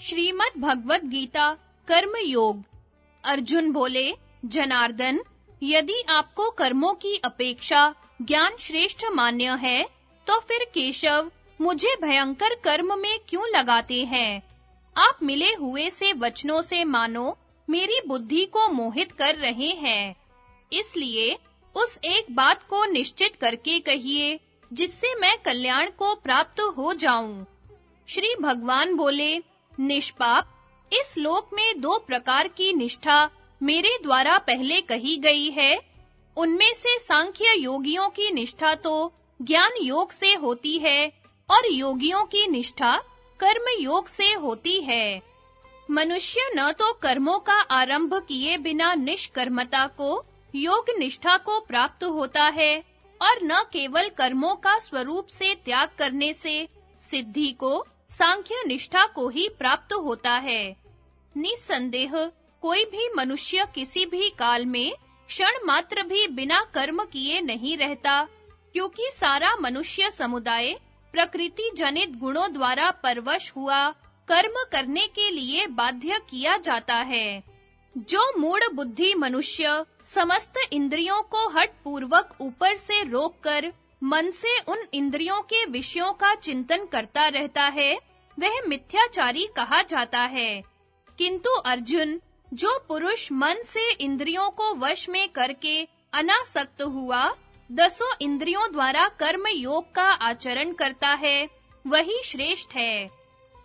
श्रीमद् भगवत गीता कर्म योग। अर्जुन बोले, जनार्दन, यदि आपको कर्मों की अपेक्षा ज्ञान श्रेष्ठ मान्य है, तो फिर केशव मुझे भयंकर कर्म में क्यों लगाते हैं? आप मिले हुए से वचनों से मानो मेरी बुद्धि को मोहित कर रहे हैं। इसलिए उस एक बात को निश्चित करके कहिए जिससे मैं कल्याण को प्राप्त हो जाऊं। श्री भगवान बोले, निष्पाप, इस लोक में दो प्रकार की निष्ठा मेरे द्वारा पहले कही गई है। उनमें से सांख्य योगियों की निष्ठा तो ज्ञान योग से होती है और योगियों की निष्ठा कर्म योग से होती है। मनुष्य न तो कर्मों का आरंभ किए बिना निष्कर्मता को योग निष्ठा को प्राप्त होता है और न केवल कर्मों का स्वरूप से त्याग करने से सिद्धि को सांख्य निष्ठा को ही प्राप्त होता है। निसंदेह कोई भी मनुष्य किसी भी काल में क्षण मात्र भी बिना कर्म किए नहीं रहता, क्योंकि सारा मनुष्य समुदाय प्रकृति जनित गुणों द्वारा परवश हुआ कर्म करने के लिए बाध्य किया जाता है। जो मूढ़ बुद्धि मनुष्य समस्त इंद्रियों को हठ पूर्वक ऊपर से रोककर मन से उन इंद्रियों के विषयों का चिंतन करता रहता है, वह मिथ्याचारी कहा जाता है। किंतु अर्जुन, जो पुरुष मन से इंद्रियों को वश में करके अनासक्त हुआ दसों इंद्रियों द्वारा कर्म योग का आचरण करता है, वही श्रेष्ठ है।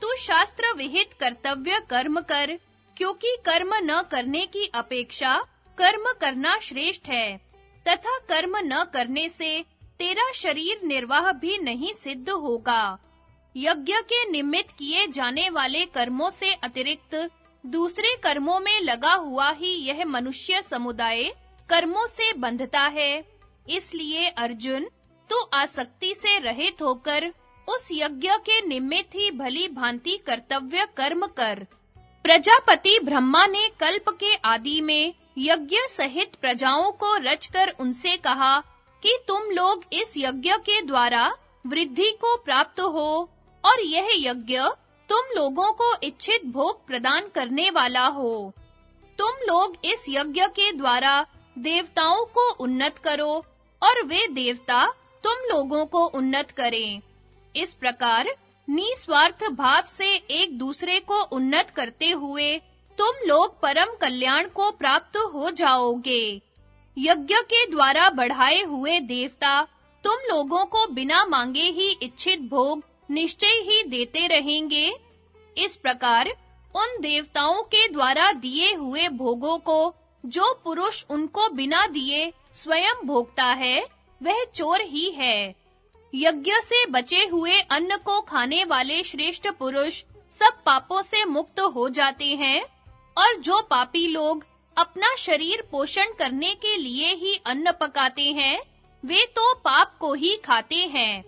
तू शास्त्र विहित कर्तव्य कर्म कर, क्योंकि कर्म न करने की अपेक्षा कर्म करना श्रेष्ठ है, तथा कर्म न करने से तेरा शरीर निर्वाह भी नहीं सिद्ध होगा। यज्ञ के निमित्त किए जाने वाले कर्मों से अतिरिक्त दूसरे कर्मों में लगा हुआ ही यह मनुष्य समुदाय कर्मों से बंधता है। इसलिए अर्जुन, तू आसक्ति से रहित होकर उस यज्ञ के निमित्त ही भली भांति कर्तव्य कर्म कर। प्रजापति ब्रह्मा ने कल्प के आदि में यज्ञ सहित प्रजाओं को रचकर उनसे कहा कि तुम लोग इस यज्ञ के द्वारा वृद्धि को प्राप्त हो और यह यज्ञ तुम लोगों को इच्छित भोग प्रदान करने वाला हो। तुम लोग इस यज्ञ के द्वारा देवताओं को उन्नत करो और वे देवता तुम लोगों को उन्नत करें। इस प्रकार निस्वार्थ भाव से एक दूसरे को उन्नत करते हुए तुम लोग परम कल्याण को प्राप्त हो जाओगे। यज्ञ के द्वारा बढ़ाए हुए देवता तुम लोगों को बिना मांगे ही इच्छित भोग निश्चय ही देते रहेंगे। इस प्रकार उन देवताओं के द्वारा दिए हुए भोगों को जो पुरुष उनको बिना दिए स्वयं भोगता है, वह चोर ही है। यज्ञ से बचे हुए अन्न को खाने वाले श्रेष्ठ पुरुष सब पापों से मुक्त हो जाते हैं, और जो पापी लोग अपना शरीर पोषण करने के लिए ही अन्न पकाते हैं, वे तो पाप को ही खाते हैं।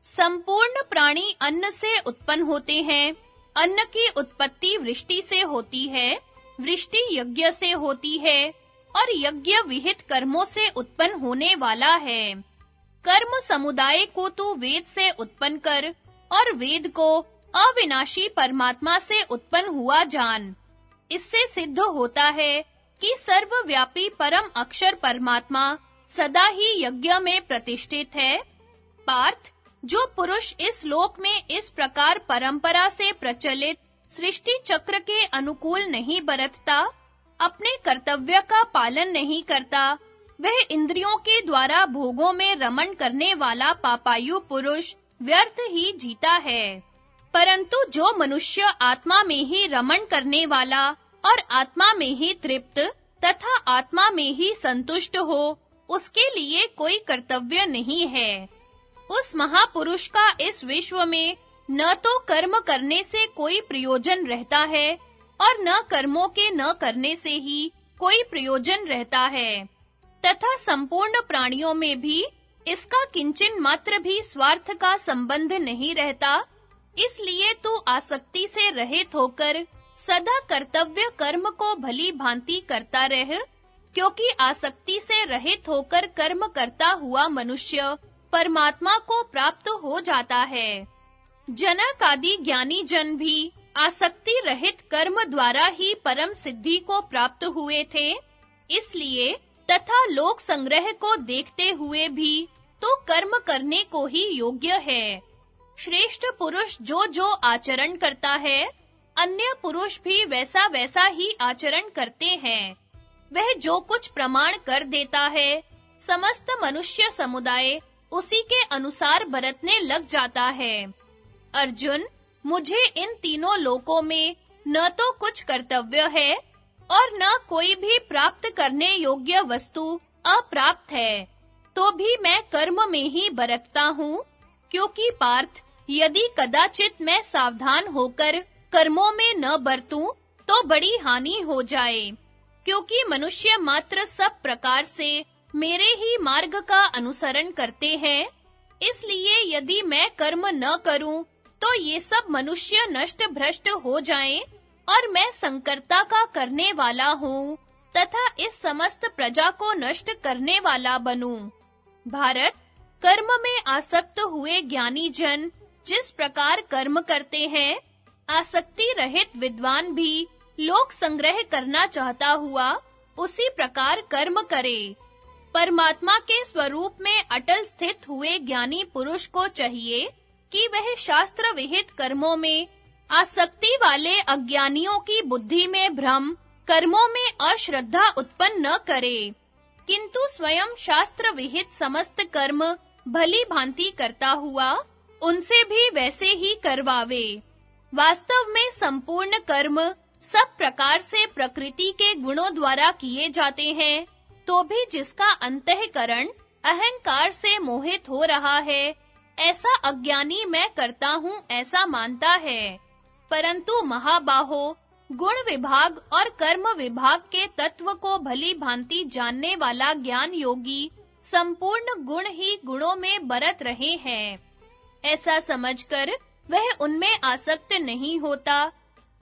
संपूर्ण प्राणी अन्न से उत्पन्न होते हैं। अन्न की उत्पत्ति वृष्टि से होती है, वृष्टि यज्ञ से होती है, और यज्ञ विहित कर्मों से उत्पन्न होने वाला है। कर्म समुदाय को तू वेद से उत्पन्न कर और वेद को अविनाशी परमात्मा से उत्पन्न हुआ जान। इससे सिद्ध होता है कि सर्वव्यापी परम अक्षर परमात्मा सदा ही यज्ञ में प्रतिष्ठित है। पार्थ, जो पुरुष इस लोक में इस प्रकार परंपरा से प्रचलित सृष्टि चक्र के अनुकूल नहीं बरतता, अपने कर्तव्य का पालन नहीं करता, वह इंद्रियों के द्वारा भोगों में रमण करने वाला पापायु पुरुष व्यर्थ ही जीता है। परंतु जो मनुष्य आत्मा में ही रमण करने वाला और आत्मा में ही तृप्त तथा आत्मा में ही संतुष्ट हो, उसके लिए कोई कर्तव्य नहीं है। उस महापुरुष का इस विश्व में न तो कर्म करने से कोई प्रयोजन रहता है और न कर्मों के न करने से ही कोई प्रयोजन रहता है, तथा संपूर्ण प्राणियों में भी इसका किंचन मात्र भी स्वार्थ का संबंध नहीं रहता। इसलिए तू आसक्ति से रहित होकर सदा कर्तव्य कर्म को भली भांति करता रह, क्योंकि आसक्ति से रहित होकर कर्म करता हुआ मनुष्य परमात्मा को प्राप्त हो जाता है। जनक आदि ज्ञानी जन भी आसक्ति रहित कर्म द्वारा ही परम सिद्धि को प्राप्त हुए थे। इसलिए तथा लोक संग्रह को देखते हुए भी तो कर्म करने को ही योग्य है। श्रेष्ठ पुरुष जो आचरण करता है, अन्य पुरुष भी वैसा ही आचरण करते हैं। वह जो कुछ प्रमाण कर देता है, समस्त मनुष्य समुदाय उसी के अनुसार बरतने लग जाता है। अर्जुन, मुझे इन तीनों लोकों में न तो कुछ कर्तव्य है और न कोई भी प्राप्त करने योग्य वस्तु अप्राप्त है, तो भी मैं कर्म में ही बरतता हूँ, क्योंकि पार्थ, यदि कदाचित मैं सावधान होकर कर्मों में न बरतूं तो बड़ी हानि हो जाए, क्योंकि मनुष्य मात्र सब प्रकार से मेरे ही मार्ग का अनुसरण करते हैं। इसलिए यदि मैं कर्म न करूं तो ये सब मनुष्य नष्ट भ्रष्ट हो जाएं और मैं संकर्ता का करने वाला हूँ तथा इस समस्त प्रजा को नष्ट करने वाला बनूं। भारत, कर्म में आसक्त हुए ज्ञानी जन जिस प्रकार कर्म करते हैं, आसक्ति रहित विद्वान भी लोक संग्रह करना चाहता हुआ उसी प्रकार कर्म करे। परमात्मा के स्वरूप में अटल स्थित हुए ज्ञानी पुरुष को चाहिए कि वह शास्त्र विहित कर्मों में आसक्ति वाले अज्ञानियों की बुद्धि में भ्रम, कर्मों में अश्रद्धा उत्पन्न न करे, किंतु स्वयं शास्त्र विहित समस्त कर्म भली भांति करता हुआ उनसे भी वैसे ही करवावे। वास्तव में संपूर्ण कर्म सब प्रकार से प्रकृति के गुणों द्वारा किए जाते हैं, तो भी जिसका अंतःकरण अहंकार से मोहित हो रहा है, ऐसा अज्ञानी मैं करता हूँ ऐसा मानता है। परंतु महाबाहो, गुण विभाग और कर्म विभाग के तत्व को भली भांति जानने वाला ज्ञान योगी संपूर्ण गुण ही गुणों में बरत रहे हैं। ऐसा समझकर वह उनमें आसक्त नहीं होता।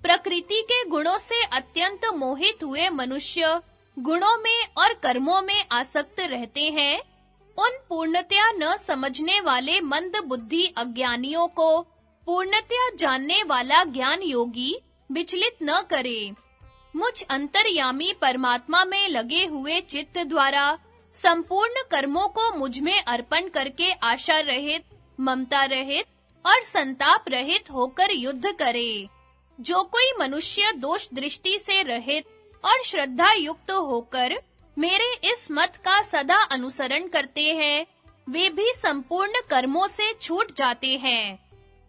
प्रकृति के गुणों से अत्यंत मोहित हुए मनुष्य गुणों में और कर्मों में आसक्त रहते हैं। उन पूर्णतया न समझने वाले मंद बुद्धि अज्ञानियों को पूर्णतया जानने वाला ज्ञान योगी विचलित न करे। मुझ अंतर्यामी परमात्मा में लगे हुए चित्त द्वारा संपूर्ण कर्मों को मुझ में अर्पण करके आशा रहित, ममता रहित और संताप रहित होकर युद्ध करे। जो कोई मनुष्य दोष दृष्टि से रहित और श्रद्धा युक्त होकर मेरे इस मत का सदा अनुसरण करते हैं, वे भी संपूर्ण कर्मों से छूट जाते हैं।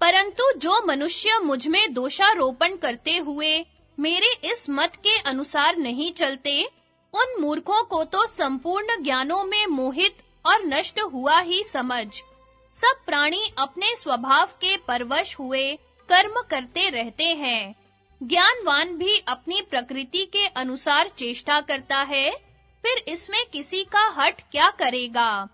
परंतु जो मनुष्य मुझ में दोषारोपण करते हुए मेरे इस मत के अनुसार नहीं चलते, उन मूर्खों को तो संपूर्ण ज्ञानों में मोहित और नष्ट हुआ ही समझ। सब प्राणी अपने स्वभाव के परवश हुए कर्म करते रहते हैं। ज्ञानवान भी अपनी प्रकृति के अनुसार चेष्टा करता है, फिर इसमें किसी का हठ क्या करेगा।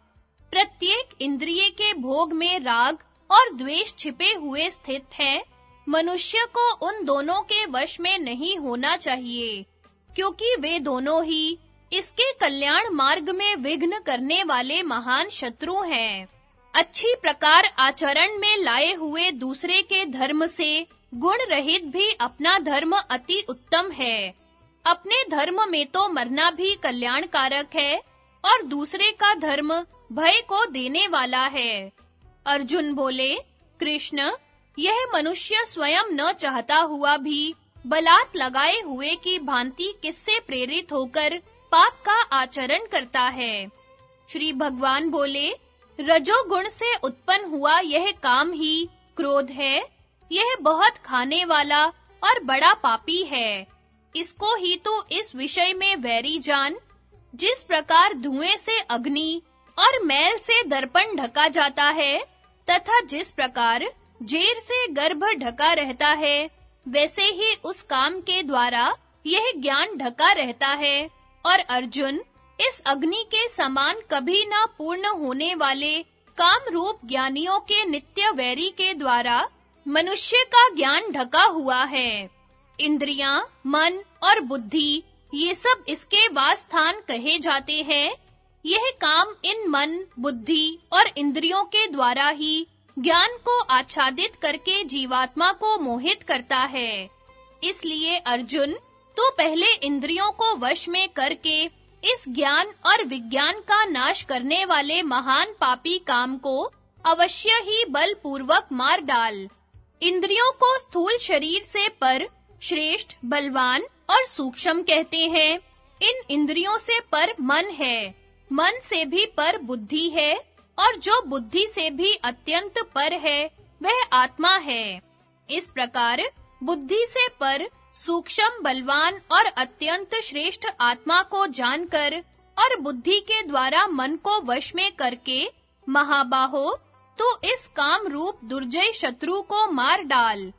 प्रत्येक इंद्रिय के भोग में राग और द्वेष छिपे हुए स्थित हैं। मनुष्य को उन दोनों के वश में नहीं होना चाहिए, क्योंकि वे दोनों ही इसके कल्याण मार्ग में विघ्न करने वाले महान शत्रु हैं। अच्छी प्रकार आचरण में लाए हुए दूसरे के धर्म से गुण रहित भी अपना धर्म अति उत्तम है। अपने धर्म में तो मरना भी कल्याणकारक है और दूसरे का धर्म भय को देने वाला है। अर्जुन बोले, कृष्ण, यह मनुष्य स्वयं न चाहता हुआ भी बलात् लगाए हुए की भांति किससे प्रेरित होकर पाप का आचरण करता है। श्री भगवान बोले, रजोगुण से उत्पन्न हुआ यह काम ही क्रोध है। यह बहुत खाने वाला और बड़ा पापी है। इसको ही तो इस विषय में वैरी जान। जिस प्रकार धुएं से अग्नि और मैल से दर्पण ढका जाता है, तथा जिस प्रकार जेर से गर्भ ढका रहता है, वैसे ही उस काम के द्वारा यह ज्ञान ढका रहता है। और अर्जुन, इस अग्नि के समान कभी ना पूर्ण होने वाले काम रूप ज्ञानियों के नित्य वैरी के द्वारा मनुष्य का ज्ञान ढका हुआ है। इंद्रियां, मन और बुद्धि ये सब इसके वासस्थान कहे जाते हैं। यह काम इन मन, बुद्धि और इंद्रियों के द्वारा ही ज्ञान को आच्छादित करके जीवात्मा को मोहित करता है। इसलिए अर्जुन, तू पहले इंद्रियों को वश में करके इस ज्ञान और विज्ञान का नाश करने वाले महान पापी काम को अवश्य ही बलपूर्वक मार डाल। इंद्रियों को स्थूल शरीर से पर, श्रेष्ठ, बलवान और सूक्ष्म कहते हैं। इन इंद्रियों से पर मन है, मन से भी पर बुद्धि है, और जो बुद्धि से भी अत्यंत पर है वह आत्मा है। इस प्रकार बुद्धि से पर, सूक्ष्म, बलवान और अत्यंत श्रेष्ठ आत्मा को जानकर और बुद्धि के द्वारा मन को वश में करके महाबाहो, तो इस काम रूप दुर्जय शत्रु को मार डाल।